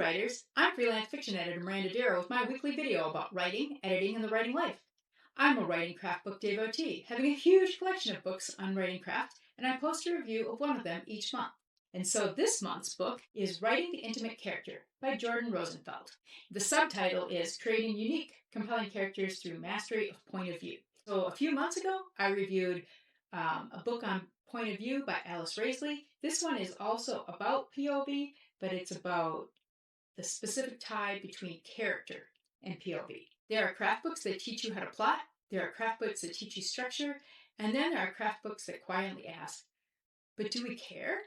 writers, I'm freelance fiction editor Miranda with my weekly video about writing, editing, and the writing life. I'm a writing craft book devotee, having a huge collection of books on writing craft, and I post a review of one of them each month. And so this month's book is Writing the Intimate Character by Jordan Rosenfeld. The subtitle is Creating Unique, Compelling Characters Through Mastery of Point of View. So a few months ago, I reviewed a book on point of view by Alice Raisley. This one is also about POV, but it's about the specific tie between character and POV. There are craft books that teach you how to plot, there are craft books that teach you structure, and then there are craft books that quietly ask, but do we care?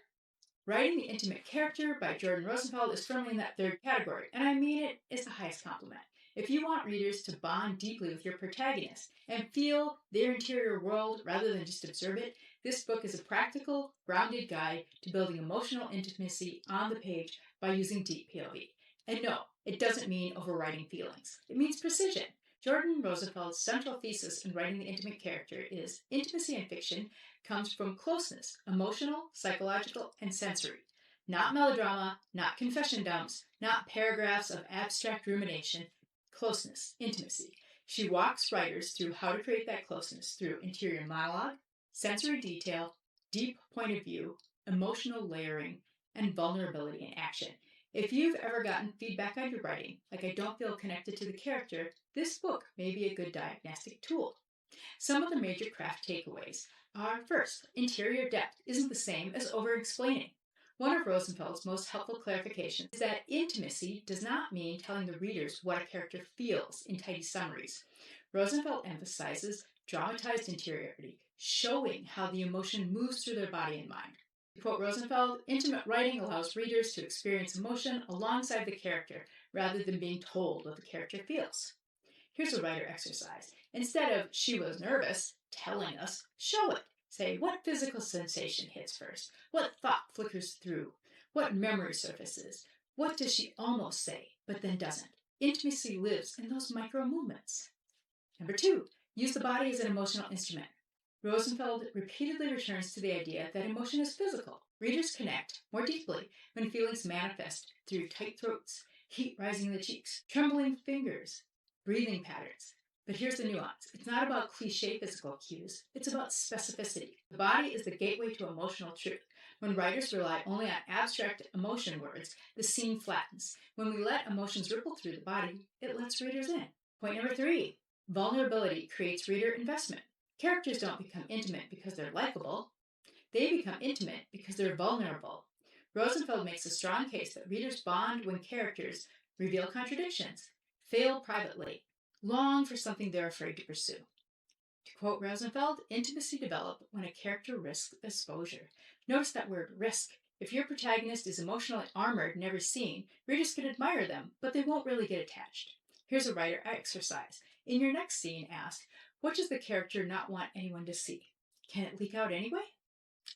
Writing the Intimate Character by Jordan Rosenfeld is firmly in that third category, and I mean it as the highest compliment. If you want readers to bond deeply with your protagonist and feel their interior world rather than just observe it, this book is a practical, grounded guide to building emotional intimacy on the page by using Deep POV. And no, it doesn't mean overriding feelings. It means precision. Jordan Rosenfeld's central thesis in writing the intimate character is intimacy in fiction comes from closeness, emotional, psychological, and sensory. Not melodrama, not confession dumps, not paragraphs of abstract rumination. Closeness, intimacy. She walks writers through how to create that closeness through interior monologue, sensory detail, deep point of view, emotional layering, and vulnerability in action. If you've ever gotten feedback on your writing, like I don't feel connected to the character, this book may be a good diagnostic tool. Some of the major craft takeaways are first, interior depth isn't the same as over-explaining. One of Rosenfeld's most helpful clarifications is that intimacy does not mean telling the readers what a character feels in tidy summaries. Rosenfeld emphasizes dramatized interiority, showing how the emotion moves through their body and mind. To quote Rosenfeld, intimate writing allows readers to experience emotion alongside the character rather than being told what the character feels. Here's a writer exercise. Instead of she was nervous telling us, show it. Say, what physical sensation hits first? What thought flickers through? What memory surfaces? What does she almost say, but then doesn't? Intimacy lives in those micro movements. Number 2, use the body as an emotional instrument. Rosenfeld repeatedly returns to the idea that emotion is physical. Readers connect more deeply when feelings manifest through tight throats, heat rising in the cheeks, trembling fingers, breathing patterns. But here's the nuance. It's not about cliche physical cues. It's about specificity. The body is the gateway to emotional truth. When writers rely only on abstract emotion words, the scene flattens. When we let emotions ripple through the body, it lets readers in. Point number 3, vulnerability creates reader investment. Characters don't become intimate because they're likable. They become intimate because they're vulnerable. Rosenfeld makes a strong case that readers bond when characters reveal contradictions, fail privately, long for something they're afraid to pursue. To quote Rosenfeld, intimacy develops when a character risks exposure. Notice that word, risk. If your protagonist is emotionally armored, never seen, readers can admire them, but they won't really get attached. Here's a writer exercise. In your next scene, ask, what does the character not want anyone to see? Can it leak out anyway?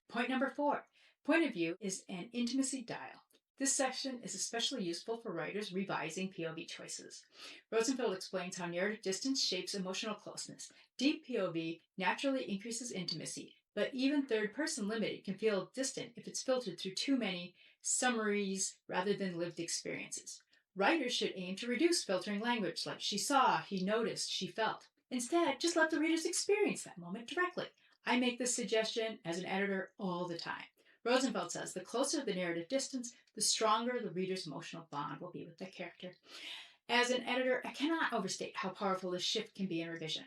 Point number 4, point of view is an intimacy dial. This section is especially useful for writers revising POV choices. Rosenfeld explains how narrative distance shapes emotional closeness. Deep POV naturally increases intimacy, but even third-person limited can feel distant if it's filtered through too many summaries rather than lived experiences. Writers should aim to reduce filtering language like she saw, he noticed, she felt. Instead, just let the readers experience that moment directly. I make this suggestion as an editor all the time. Rosenfeld says the closer the narrative distance, the stronger the reader's emotional bond will be with the character. As an editor, I cannot overstate how powerful this shift can be in revision.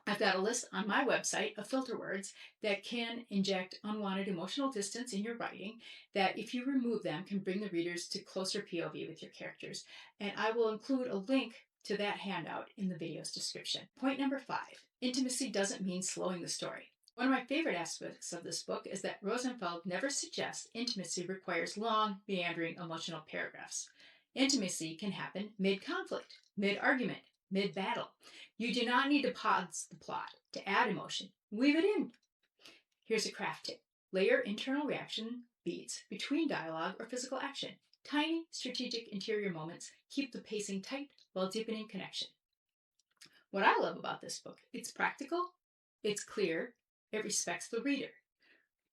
I've got a list on my website of filter words that can inject unwanted emotional distance in your writing that, if you remove them, can bring the readers to closer POV with your characters. And I will include a link to that handout in the video's description. Point number 5, intimacy doesn't mean slowing the story. One of my favorite aspects of this book is that Rosenfeld never suggests intimacy requires long, meandering emotional paragraphs. Intimacy can happen mid-conflict, mid-argument, mid-battle. You do not need to pause the plot to add emotion. Weave it in. Here's a craft tip. Layer internal reaction beats between dialogue or physical action. Tiny, strategic interior moments keep the pacing tight while deepening connection. What I love about this book, it's practical, it's clear, it respects the reader.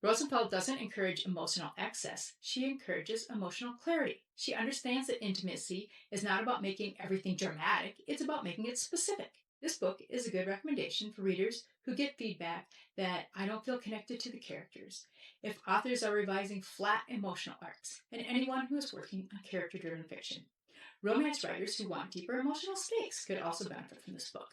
Rosenfeld doesn't encourage emotional excess, she encourages emotional clarity. She understands that intimacy is not about making everything dramatic, it's about making it specific. This book is a good recommendation for readers who get feedback that I don't feel connected to the characters, if authors are revising flat emotional arcs, and anyone who is working on character driven fiction. Romance writers who want deeper emotional stakes could also benefit from this book,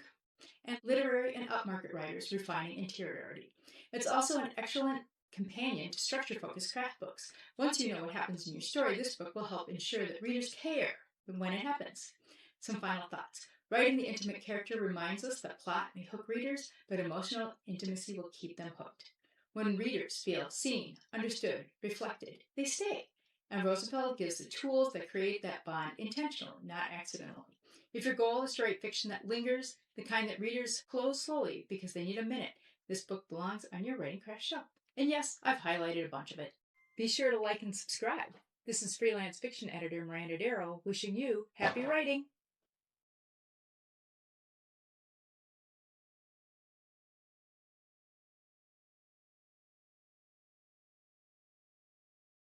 and literary and upmarket writers refining interiority. It's also an excellent companion to structure focused craft books. Once you know what happens in your story, this book will help ensure that readers care when it happens. Some final thoughts. Writing the intimate character reminds us that plot may hook readers, but emotional intimacy will keep them hooked. When readers feel seen, understood, reflected, they stay. And Rosenfeld gives the tools that create that bond intentionally, not accidentally. If your goal is to write fiction that lingers, the kind that readers close slowly because they need a minute, this book belongs on your Writing Craft shelf. And yes, I've highlighted a bunch of it. Be sure to like and subscribe. This is freelance fiction editor Miranda wishing you happy writing.